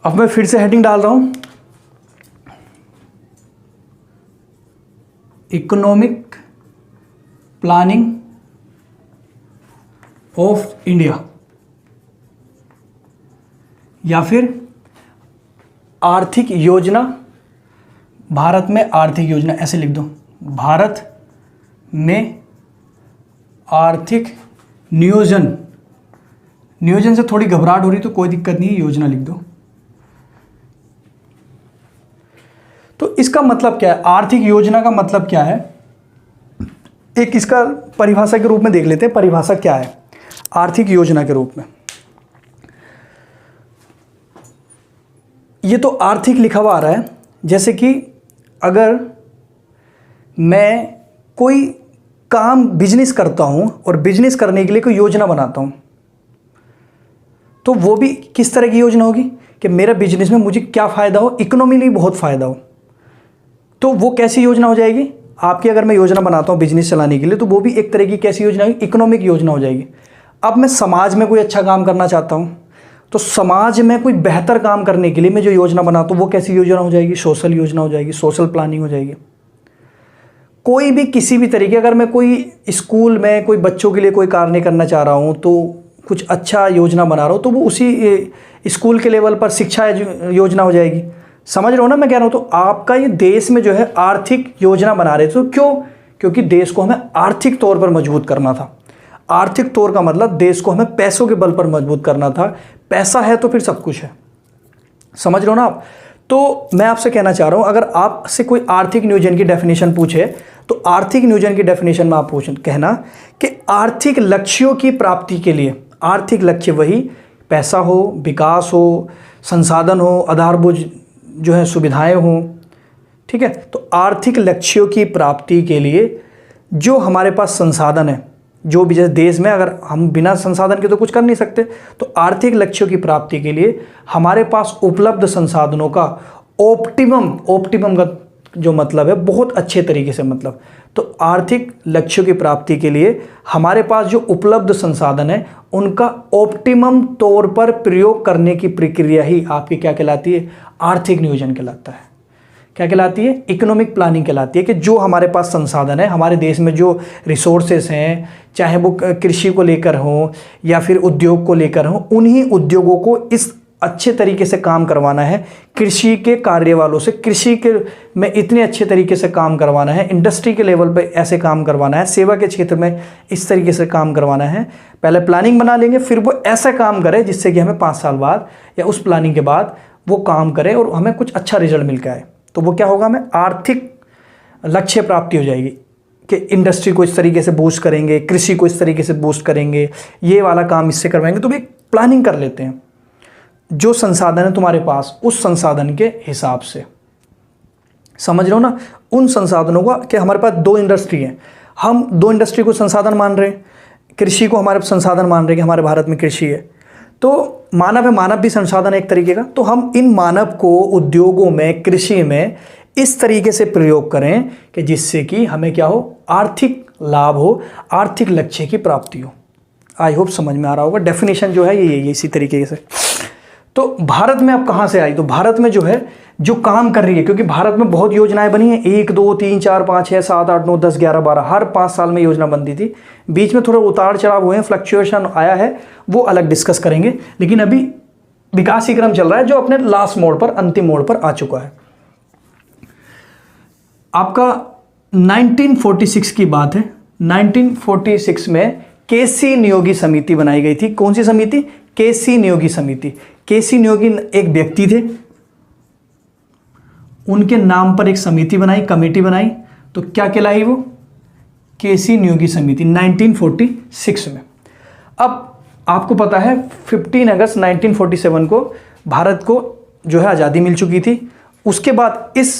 अब मैं फिर से हेडिंग डाल रहा हूं, इकोनॉमिक प्लानिंग ऑफ इंडिया, या फिर आर्थिक योजना, भारत में आर्थिक योजना, ऐसे लिख दो, भारत में आर्थिक नियोजन। नियोजन से थोड़ी घबराहट हो रही तो कोई दिक्कत नहीं है, योजना लिख दो। तो इसका मतलब क्या है? आर्थिक योजना का मतलब क्या है? एक इसका परिभाषा के रूप में देख लेते हैं, परिभाषा क्या है आर्थिक योजना के रूप में। ये तो आर्थिक लिखा हुआ आ रहा है, जैसे कि अगर मैं कोई काम बिजनेस करता हूँ और बिजनेस करने के लिए कोई योजना बनाता हूँ, तो वो भी किस तरह की योजना होगी कि मेरा बिजनेस में मुझे क्या फ़ायदा हो, इकोनॉमिकली बहुत फ़ायदा हो। तो वो कैसी योजना हो जाएगी आपकी? अगर मैं योजना बनाता हूँ बिजनेस चलाने के लिए, तो वो भी एक तरह की कैसी योजना होगी? इकोनॉमिक योजना हो जाएगी। अब मैं समाज में कोई अच्छा काम करना चाहता हूँ, तो समाज में कोई बेहतर काम करने के लिए मैं जो योजना बनाता हूँ वो कैसी योजना हो जाएगी? सोशल योजना हो जाएगी, सोशल प्लानिंग हो जाएगी। कोई भी किसी भी तरीके, अगर मैं कोई स्कूल में कोई बच्चों के लिए कोई कार्य करना चाह रहा हूँ, तो कुछ अच्छा योजना बना रहा हूँ, तो वो उसी स्कूल के लेवल पर शिक्षा योजना हो जाएगी। समझ रहे हो ना मैं कह रहा हूँ? तो आपका ये देश में जो है आर्थिक योजना बना रहे थे, तो क्यों? क्योंकि देश को हमें आर्थिक तौर पर मजबूत करना था। आर्थिक तौर का मतलब देश को हमें पैसों के बल पर मजबूत करना था। पैसा है तो फिर सब कुछ है। समझ रहे हो ना आप? तो मैं आपसे कहना चाह रहा हूँ, अगर आपसे कोई आर्थिक नियोजन की डेफिनेशन पूछे, तो आर्थिक नियोजन की डेफिनेशन में आप कहना कि आर्थिक लक्ष्यों की प्राप्ति के लिए, आर्थिक लक्ष्य वही पैसा हो, विकास हो, संसाधन हो, आधारभूत जो है सुविधाएं हो, ठीक है। तो आर्थिक लक्ष्यों की प्राप्ति के लिए जो हमारे पास संसाधन है, जो भी, जैसे देश में अगर हम बिना संसाधन के तो कुछ कर नहीं सकते, तो आर्थिक लक्ष्यों की प्राप्ति के लिए हमारे पास उपलब्ध संसाधनों का ऑप्टिमम का जो मतलब है बहुत अच्छे तरीके से मतलब, तो आर्थिक लक्ष्यों की प्राप्ति के लिए हमारे पास जो उपलब्ध संसाधन है उनका ऑप्टिमम तौर पर प्रयोग करने की प्रक्रिया ही आपकी क्या कहलाती है? आर्थिक नियोजन कहलाता है। क्या कहलाती है? इकोनॉमिक प्लानिंग कहलाती है। कि जो हमारे पास संसाधन है, हमारे देश में जो रिसोर्सेस हैं, चाहे वो कृषि को लेकर हो या फिर उद्योग को लेकर हो, उन्हीं उद्योगों को इस अच्छे तरीके से काम करवाना है। कृषि के कार्य वालों से कृषि के में इतने अच्छे तरीके से काम करवाना है, इंडस्ट्री के लेवल पे ऐसे काम करवाना है, सेवा के क्षेत्र में इस तरीके से काम करवाना है। पहले प्लानिंग बना लेंगे, फिर वो ऐसा काम करे जिससे कि हमें 5 साल बाद या उस प्लानिंग के बाद वो काम करे और हमें कुछ अच्छा रिजल्ट मिल के आए। तो वो क्या होगा? हमें आर्थिक लक्ष्य प्राप्ति हो जाएगी कि इंडस्ट्री को इस तरीके से बूस्ट करेंगे, कृषि को इस तरीके से बूस्ट करेंगे, ये वाला काम इससे करवाएंगे। तो भी प्लानिंग कर लेते हैं जो संसाधन है तुम्हारे पास, उस संसाधन के हिसाब से। समझ रहे हो ना? उन संसाधनों का कि हमारे पास 2 इंडस्ट्री है, हम 2 इंडस्ट्री को संसाधन मान रहे हैं, कृषि को हमारे संसाधन मान रहे हैं कि हमारे भारत में कृषि है, तो मानव है, मानव भी संसाधन है एक तरीके का। तो हम इन मानव को उद्योगों में, कृषि में इस तरीके से प्रयोग करें कि जिससे कि हमें क्या हो? आर्थिक लाभ हो, आर्थिक लक्ष्य की प्राप्ति हो। आई होप समझ में आ रहा होगा। डेफिनेशन जो है ये इसी तरीके से। तो भारत में अब कहाँ से आई? तो भारत में जो है जो काम कर रही है, क्योंकि भारत में बहुत योजनाएं बनी हैं, 1 2 3 4 5 6 7 8 9 10 11 12, हर 5 साल में योजना बनती थी। बीच में थोड़ा उतार चढ़ाव हुए हैं, फ्लक्चुएशन आया है, वो अलग डिस्कस करेंगे। लेकिन अभी विकास क्रम चल रहा है जो अपने लास्ट मोड़ पर, अंतिम मोड़ पर आ चुका है। आपका 1946 की बात है। 1946 में केसी नियोगी समिति बनाई गई थी। कौन सी समिति? केसी नियोगी समिति। केसी नियोगी एक व्यक्ति थे, उनके नाम पर एक समिति बनाई, कमेटी बनाई, तो क्या कहलाई वो? केसी नियोगी समिति 1946 में। अब आपको पता है 15 अगस्त 1947 को भारत को जो है आज़ादी मिल चुकी थी। उसके बाद इस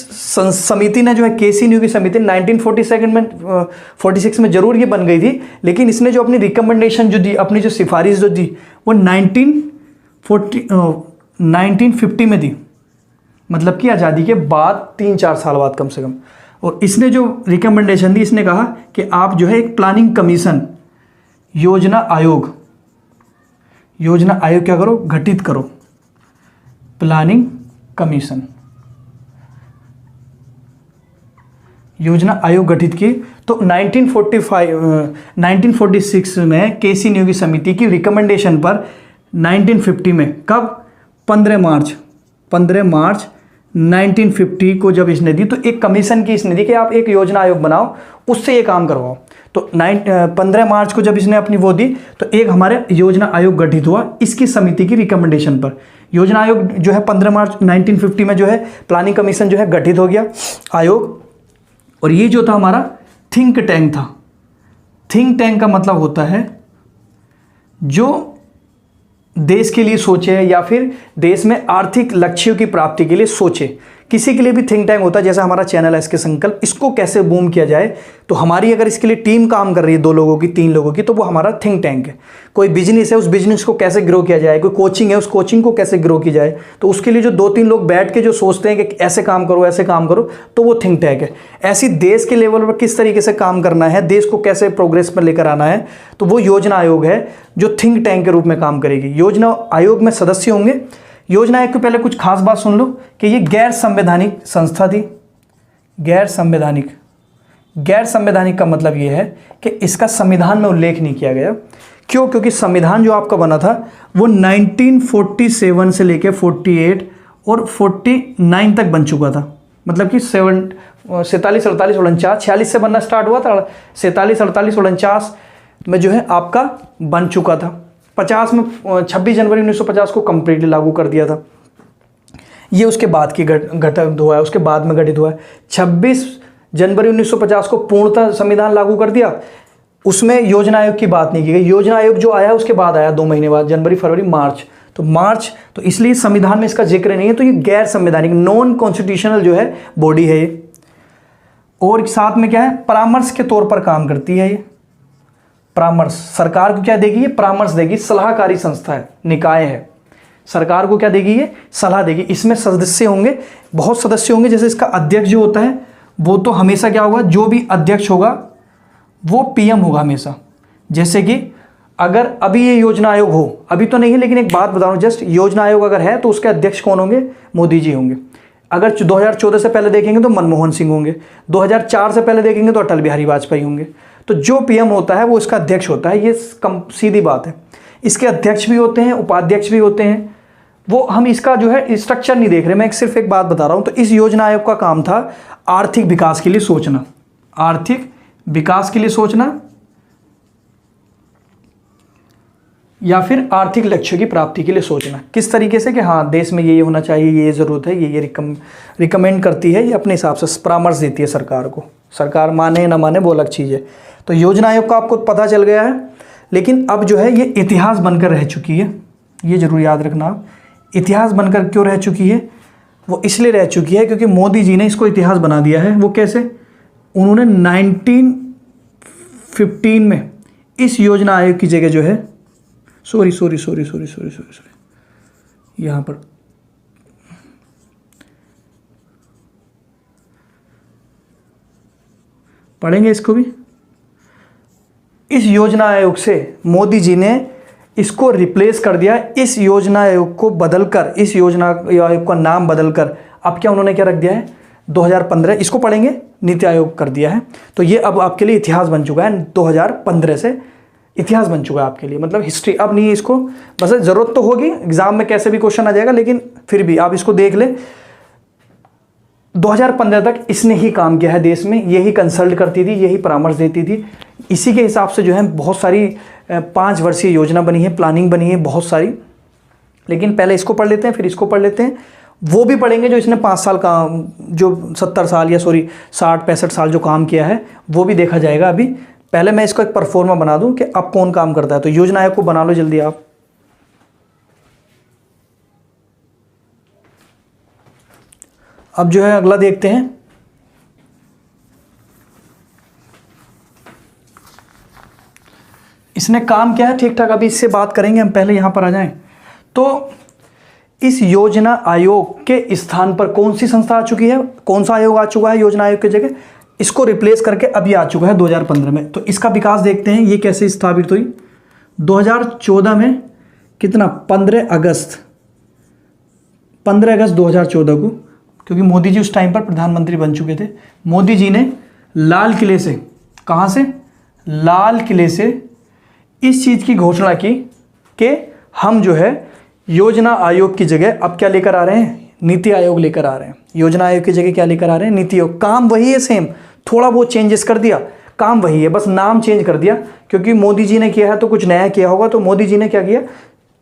समिति ने जो है, केसी नियोगी समिति 1946 में जरूर ये बन गई थी, लेकिन इसने जो अपनी रिकमेंडेशन जो दी, अपनी जो सिफारिश जो दी, वो 1950 में दी, मतलब कि आज़ादी के बाद 3-4 साल बाद कम से कम। और इसने जो रिकमेंडेशन दी, इसने कहा कि आप जो है एक प्लानिंग कमीशन, योजना आयोग क्या करो? गठित करो। प्लानिंग कमीशन, योजना आयोग गठित की। तो 1946 में केसी नियोगी समिति की रिकमेंडेशन पर 1950 में, कब? 15 मार्च 1950 को जब इसने दी, तो एक कमीशन की इसने दी कि आप एक योजना आयोग बनाओ, उससे ये काम करवाओ। तो 15 मार्च को जब इसने अपनी वो दी, तो एक हमारे योजना आयोग गठित हुआ इसकी समिति की रिकमेंडेशन पर। योजना आयोग जो है 15 मार्च 1950 में जो है प्लानिंग कमीशन जो है गठित हो गया आयोग। और ये जो था हमारा थिंक टैंक था। थिंक टैंक का मतलब होता है जो देश के लिए सोचे या फिर देश में आर्थिक लक्ष्यों की प्राप्ति के लिए सोचे किसी के लिए भी थिंक टैंक होता है, जैसे हमारा चैनल है इसके संकल्प, इसको कैसे बूम किया जाए। तो हमारी अगर इसके लिए टीम काम कर रही है 2 लोगों की 3 लोगों की, तो वो हमारा थिंक टैंक है। कोई बिजनेस है, उस बिजनेस को कैसे ग्रो किया जाए, कोई कोचिंग है, उस कोचिंग को कैसे ग्रो की जाए, तो उसके लिए जो 2-3 लोग बैठ के जो सोचते हैं कि ऐसे काम करो ऐसे काम करो, तो वो थिंक टैंक है। ऐसी देश के लेवल पर किस तरीके से काम करना है, देश को कैसे प्रोग्रेस पर लेकर आना है, तो वो योजना आयोग है जो थिंक टैंक के रूप में काम करेगी। योजना आयोग में सदस्य होंगे। योजना आयोग के पहले कुछ खास बात सुन लो कि ये गैर संवैधानिक संस्था थी। गैर संवैधानिक का मतलब ये है कि इसका संविधान में उल्लेख नहीं किया गया। क्यों? क्योंकि संविधान जो आपका बना था वो 1947 से लेके 48 और 49 तक बन चुका था। मतलब कि 47, 48, 49, 46 से बनना स्टार्ट हुआ था, 47, 48, 49 में जो है आपका बन चुका था। 50 में 26 जनवरी 1950 को कंप्लीटली लागू कर दिया था। ये उसके बाद की गठित हुआ है, उसके बाद में गठित हुआ है। 26 जनवरी 1950 को पूर्णतः संविधान लागू कर दिया। उसमें योजना आयोग की बात नहीं की गई। योजना आयोग जो आया उसके बाद आया, 2 महीने बाद, जनवरी, फरवरी, मार्च। तो इसलिए संविधान में इसका जिक्र नहीं है। तो ये गैर संवैधानिक, नॉन कॉन्स्टिट्यूशनल जो है बॉडी है ये। और साथ में क्या है, परामर्श के तौर पर काम करती है ये। परामर्श सरकार को क्या देगी? ये परामर्श देगी। सलाहकारी संस्था है, निकाय है। सरकार को क्या देगी? ये सलाह देगी। इसमें सदस्य होंगे, बहुत सदस्य होंगे। जैसे इसका अध्यक्ष जो होता है वो तो हमेशा क्या होगा, जो भी अध्यक्ष होगा वो पीएम होगा हमेशा। जैसे कि अगर अभी ये योजना आयोग हो, अभी तो नहीं है, लेकिन एक बात बता रहा हूँ जस्ट, योजना आयोग अगर है तो उसके अध्यक्ष कौन होंगे? मोदी जी होंगे। अगर 2014 से पहले देखेंगे तो मनमोहन सिंह होंगे। 2004 से पहले देखेंगे तो अटल बिहारी वाजपेयी होंगे। तो जो पीएम होता है वो इसका अध्यक्ष होता है। ये सीधी बात है। इसके अध्यक्ष भी होते हैं, उपाध्यक्ष भी होते हैं। वो हम इसका जो है स्ट्रक्चर नहीं देख रहे, मैं सिर्फ एक बात बता रहा हूं। तो इस योजना आयोग का काम था आर्थिक विकास के लिए सोचना, आर्थिक विकास के लिए सोचना, या फिर आर्थिक लक्ष्य की प्राप्ति के लिए सोचना। किस तरीके से कि हाँ देश में ये होना चाहिए, ये ज़रूरत है, ये रिकमेंड करती है, ये अपने हिसाब से परामर्श देती है सरकार को। सरकार माने ना माने वो अलग चीज़ है। तो योजना आयोग का आपको पता चल गया है। लेकिन अब जो है ये इतिहास बनकर रह चुकी है, ये ज़रूर याद रखना। इतिहास बनकर क्यों रह चुकी है? वो इसलिए रह चुकी है क्योंकि मोदी जी ने इसको इतिहास बना दिया है। वो कैसे? उन्होंने 1915 में इस योजना आयोग की जगह जो है, सॉरी यहाँ पर पढ़ेंगे इसको भी। इस योजना आयोग से मोदी जी ने इसको रिप्लेस कर दिया। इस योजना आयोग को बदलकर, इस योजना आयोग का नाम बदलकर अब क्या उन्होंने क्या रख दिया है? 2015, इसको पढ़ेंगे, नीति आयोग कर दिया है। तो ये अब आपके लिए इतिहास बन चुका है। 2015 से इतिहास बन चुका है आपके लिए, मतलब हिस्ट्री। अब नहीं इसको, बस ज़रूरत तो होगी, एग्जाम में कैसे भी क्वेश्चन आ जाएगा, लेकिन फिर भी आप इसको देख ले। 2015 तक इसने ही काम किया है देश में, यही कंसल्ट करती थी, यही परामर्श देती थी। इसी के हिसाब से जो है बहुत सारी 5 वर्षीय योजना बनी है, प्लानिंग बनी है बहुत सारी। लेकिन पहले इसको पढ़ लेते हैं, फिर इसको पढ़ लेते हैं। वो भी पढ़ेंगे जो इसने 5 साल का, जो 70 साल या 60-65 साल जो काम किया है, वो भी देखा जाएगा। अभी पहले मैं इसको एक परफॉर्मा बना दूं कि अब कौन काम करता है। तो योजना आयोग को बना लो जल्दी आप। अब जो है अगला देखते हैं। इसने काम किया है ठीक ठाक, अभी इससे बात करेंगे हम। पहले यहां पर आ जाएं तो इस योजना आयोग के स्थान पर कौन सी संस्था आ चुकी है? कौन सा आयोग आ चुका है योजना आयोग की जगह? इसको रिप्लेस करके अभी आ चुका है 2015 में। तो इसका विकास देखते हैं ये कैसे स्थापित हुई। 2014 में कितना? 15 अगस्त 2014 को, क्योंकि मोदी जी उस टाइम पर प्रधानमंत्री बन चुके थे। मोदी जी ने लाल किले से, कहाँ से? लाल किले से इस चीज़ की घोषणा की कि हम जो है योजना आयोग की जगह अब क्या लेकर आ रहे हैं? नीति आयोग लेकर आ रहे हैं। योजना आयोग की जगह क्या लेकर आ रहे हैं? नीति आयोग। काम वही है सेम, थोड़ा बहुत चेंजेस कर दिया, काम वही है, बस नाम चेंज कर दिया। क्योंकि मोदी जी ने किया है तो कुछ नया किया होगा। तो मोदी जी ने क्या किया?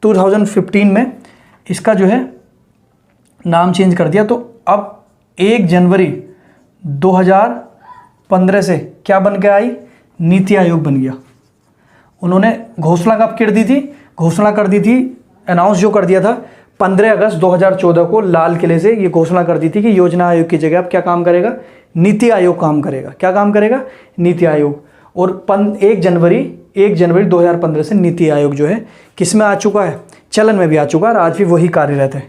2015 में इसका जो है नाम चेंज कर दिया। तो अब 1 जनवरी 2015 से क्या बन के आई? नीति आयोग बन गया। उन्होंने घोषणा कब कर दी थी? घोषणा कर दी थी, अनाउंस जो कर दिया था 15 अगस्त 2014 को लाल किले से ये घोषणा कर दी थी कि योजना आयोग की जगह अब क्या काम करेगा, नीति आयोग काम करेगा। क्या काम करेगा, नीति आयोग। और 1 जनवरी 2015 से नीति आयोग जो है किस में आ चुका है, चलन में भी आ चुका है और आज भी वही कार्यरत है।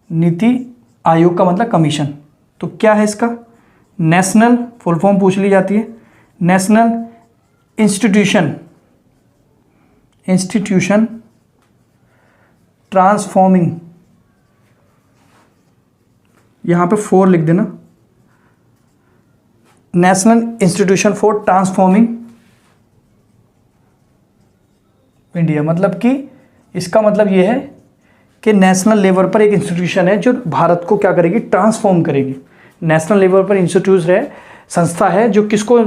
नीति आयोग का मतलब कमीशन। तो क्या है इसका, नेशनल, फुल फॉर्म पूछ ली जाती है, नेशनल इंस्टीट्यूशन ट्रांसफॉर्मिंग, यहां पे 4 लिख देना, national institution for transforming India. मतलब कि इसका मतलब ये है कि नेशनल लेवल पर एक इंस्टीट्यूशन है जो भारत को क्या करेगी, ट्रांसफॉर्म करेगी। नेशनल लेवल पर इंस्टीट्यूट है, संस्था है जो किसको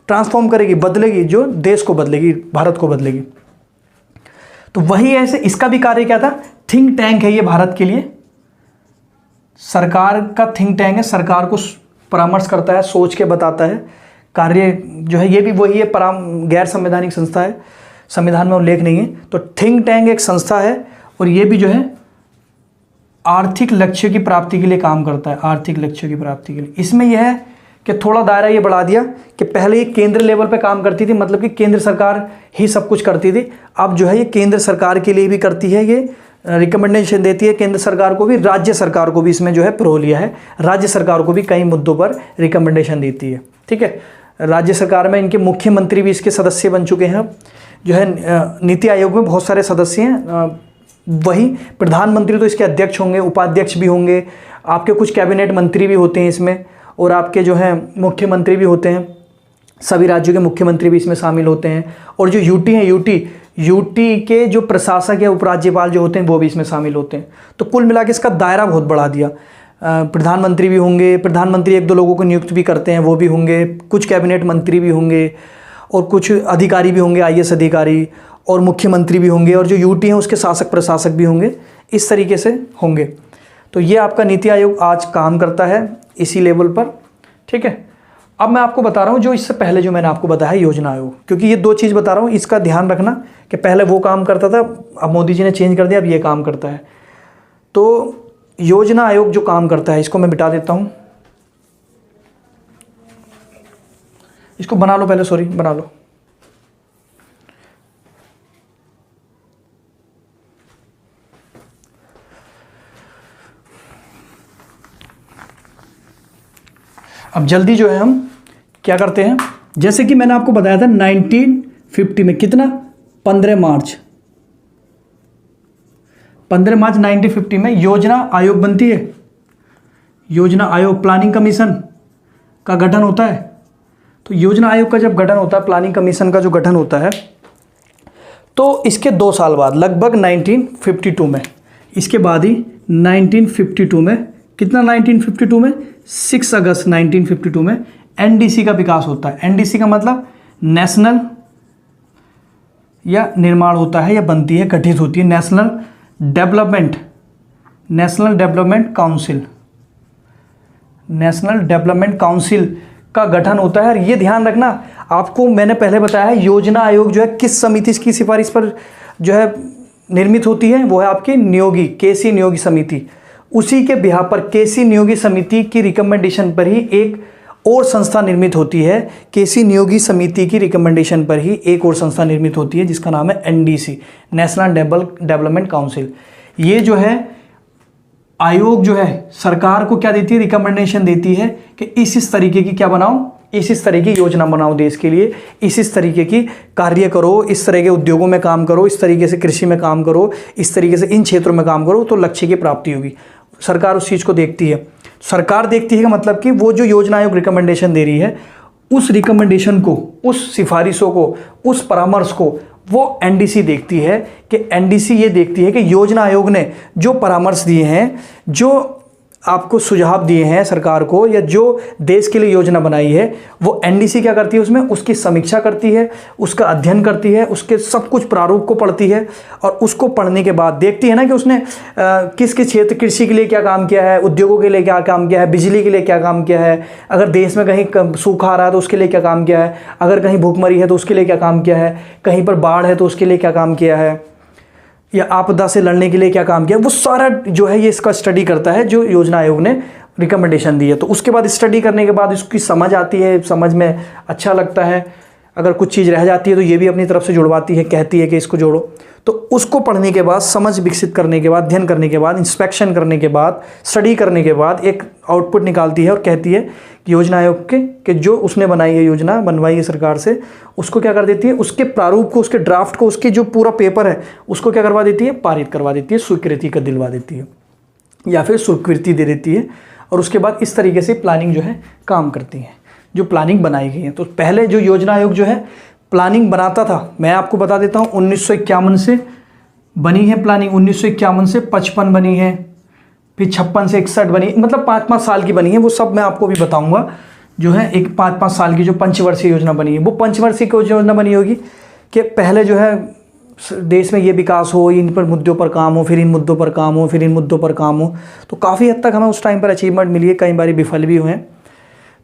ट्रांसफॉर्म करेगी, बदलेगी, जो देश को बदलेगी, भारत को बदलेगी। तो वही ऐसे इसका भी कार्य क्या था, थिंक टैंक है ये भारत के लिए, सरकार का थिंक टैंक है, सरकार को परामर्श करता है, सोच के बताता है। कार्य जो है ये भी वही है, गैर संवैधानिक संस्था है, संविधान में उल्लेख नहीं है। तो थिंक टैंक एक संस्था है और ये भी जो है आर्थिक लक्ष्य की प्राप्ति के लिए काम करता है, आर्थिक लक्ष्य की प्राप्ति के लिए। इसमें यह है कि थोड़ा दायरा ये बढ़ा दिया कि पहले ये केंद्र लेवल पे काम करती थी, मतलब कि केंद्र सरकार ही सब कुछ करती थी। अब जो है ये केंद्र सरकार के लिए भी करती है, ये रिकमेंडेशन देती है केंद्र सरकार को भी, राज्य सरकार को भी इसमें जो है प्रो लिया है, राज्य सरकार को भी कई मुद्दों पर रिकमेंडेशन देती है। ठीक है, राज्य सरकार में इनके मुख्यमंत्री भी इसके सदस्य बन चुके हैं। जो है नीति आयोग में बहुत सारे सदस्य हैं, वही प्रधानमंत्री तो इसके अध्यक्ष होंगे, उपाध्यक्ष भी होंगे, आपके कुछ कैबिनेट मंत्री भी होते हैं इसमें, और आपके जो हैं मुख्यमंत्री भी होते हैं, सभी राज्यों के मुख्यमंत्री भी इसमें शामिल होते हैं। और जो यूटी हैं, यूटी के जो प्रशासक या उपराज्यपाल जो होते हैं वो भी इसमें शामिल होते हैं। तो कुल मिला के इसका दायरा बहुत बढ़ा दिया। प्रधानमंत्री भी होंगे, प्रधानमंत्री 1-2 लोगों को नियुक्त भी करते हैं, वो भी होंगे, कुछ कैबिनेट मंत्री भी होंगे और कुछ अधिकारी भी होंगे, IAS अधिकारी, और मुख्यमंत्री भी होंगे, और जो यूटी हैं उसके शासक प्रशासक भी होंगे, इस तरीके से होंगे। तो ये आपका नीति आयोग आज काम करता है इसी लेवल पर। ठीक है, अब मैं आपको बता रहा हूँ जो इससे पहले जो मैंने आपको बताया योजना आयोग, क्योंकि ये 2 चीज़ बता रहा हूँ, इसका ध्यान रखना कि पहले वो काम करता था, अब मोदी जी ने चेंज कर दिया, अब ये काम करता है। तो योजना आयोग जो काम करता है, इसको मैं मिटा देता हूँ, इसको बना लो पहले, सॉरी बना लो। अब जल्दी जो है हम क्या करते हैं, जैसे कि मैंने आपको बताया था 1950 में, कितना, 15 मार्च 1950 में योजना आयोग बनती है। योजना आयोग, प्लानिंग कमीशन का गठन होता है। तो योजना आयोग का जब गठन होता है, प्लानिंग कमीशन का जो गठन होता है, तो इसके 2 साल बाद, लगभग 1952 में, इसके बाद ही 1952 में, कितना 1952 में, 6 अगस्त 1952 में NDC का विकास होता है। NDC का मतलब नेशनल, या निर्माण होता है या बनती है, गठित होती है, नेशनल डेवलपमेंट काउंसिल का गठन होता है। और ये ध्यान रखना, आपको मैंने पहले बताया है योजना आयोग जो है किस समिति की सिफारिश पर जो है निर्मित होती है, वो है आपकी नियोगी, केसी नियोगी समिति। उसी के बिहार पर, केसी नियोगी समिति की रिकमेंडेशन पर ही एक और संस्था निर्मित होती है। केसी नियोगी समिति की रिकमेंडेशन पर ही एक और संस्था निर्मित होती है जिसका नाम है NDC, नेशनल डेवलपमेंट काउंसिल। ये जो है आयोग जो है सरकार को क्या देती है, रिकमेंडेशन देती है कि इस तरीके की क्या बनाओ, इस तरीके की योजना बनाओ देश के लिए, इस तरीके की कार्य करो, इस तरह के उद्योगों में काम करो, इस तरीके से कृषि में काम करो, इस तरीके से इन क्षेत्रों में काम करो, तो लक्ष्य की प्राप्ति होगी। सरकार उस चीज़ को देखती है। सरकार देखती है का मतलब कि वो जो योजना आयोग रिकमेंडेशन दे रही है, उस रिकमेंडेशन को, उस सिफारिशों को, उस परामर्श को वो NDC देखती है कि NDC ये देखती है कि योजना आयोग ने जो परामर्श दिए हैं, जो आपको सुझाव दिए हैं सरकार को, या जो देश के लिए योजना बनाई है, वो एनडीसी क्या करती है, उसमें उसकी समीक्षा करती है, उसका अध्ययन करती है, उसके सब कुछ प्रारूप को पढ़ती है, और उसको पढ़ने के बाद देखती है ना कि उसने किस किस क्षेत्र, कृषि के लिए क्या काम किया है, उद्योगों के लिए क्या काम किया है, बिजली के लिए क्या काम किया है, अगर देश में कहीं सूखा आ रहा है तो उसके लिए क्या काम किया है, अगर कहीं भूखमरी है तो उसके लिए क्या काम किया है, कहीं पर बाढ़ है तो उसके लिए क्या काम किया है, या आपदा से लड़ने के लिए क्या काम किया, वो सारा जो है ये इसका स्टडी करता है, जो योजना आयोग ने रिकमेंडेशन दी है। तो उसके बाद स्टडी करने के बाद इसकी समझ आती है, समझ में अच्छा लगता है, अगर कुछ चीज़ रह जाती है तो ये भी अपनी तरफ से जुड़वाती है, कहती है कि इसको जोड़ो। तो उसको पढ़ने के बाद, समझ विकसित करने के बाद, अध्ययन करने के बाद, इंस्पेक्शन करने के बाद, स्टडी करने के बाद एक आउटपुट निकालती है और कहती है कि योजना आयोग के जो उसने बनाई है, योजना बनवाई है सरकार से, उसको क्या कर देती है, उसके प्रारूप को, उसके ड्राफ्ट को, उसके जो पूरा पेपर है उसको क्या करवा देती है, पारित करवा देती है, स्वीकृति का दिलवा देती है, या फिर स्वीकृति दे देती है। और उसके बाद इस तरीके से प्लानिंग जो है काम करती है, जो प्लानिंग बनाई गई है। तो पहले जो योजना आयोग जो है प्लानिंग बनाता था, मैं आपको बता देता हूँ, 1951 से बनी है प्लानिंग, 1951 से 55 बनी है, फिर 56 से 61 बनी, मतलब 5-5 साल की बनी है। वो सब मैं आपको भी बताऊंगा। जो है एक 5-5 साल की जो पंचवर्षीय योजना बनी है, वो पंचवर्षीय योजना बनी होगी कि पहले जो है देश में ये विकास हो, इन पर मुद्दों पर काम हो, फिर इन मुद्दों पर काम हो, फिर इन मुद्दों पर काम हो। तो काफ़ी हद तक हमें उस टाइम पर अचीवमेंट मिली है, कई बार विफल भी हुए हैं।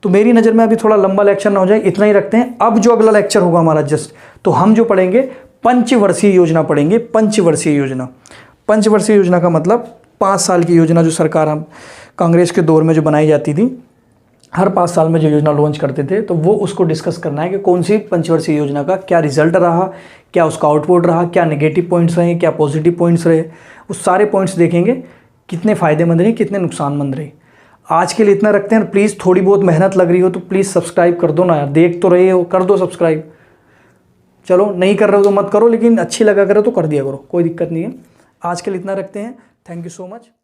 तो मेरी नज़र में अभी थोड़ा लंबा लेक्चर ना हो जाए, इतना ही रखते हैं। अब जो अगला लेक्चर होगा हमारा जस्ट, तो हम जो पढ़ेंगे पंचवर्षीय योजना पढ़ेंगे। पंचवर्षीय योजना, पंचवर्षीय योजना का मतलब 5 साल की योजना, जो सरकार हम कांग्रेस के दौर में जो बनाई जाती थी, हर 5 साल में जो योजना लॉन्च करते थे, तो वो उसको डिस्कस करना है कि कौन सी पंचवर्षीय योजना का क्या रिजल्ट रहा, क्या उसका आउटपुट रहा, क्या नेगेटिव पॉइंट्स रहे, क्या पॉजिटिव पॉइंट्स रहे। वो सारे पॉइंट्स देखेंगे, कितने फ़ायदेमंद रहे, कितने नुकसानमंद रहे। आज के लिए इतना रखते हैं। प्लीज़ थोड़ी बहुत मेहनत लग रही हो तो प्लीज़ सब्सक्राइब कर दो ना यार, देख तो रहे हो, कर दो सब्सक्राइब। चलो नहीं कर रहे हो तो मत करो, लेकिन अच्छी लगा करो तो कर दिया करो, कोई दिक्कत नहीं है। आज के लिए इतना रखते हैं। Thank you so much.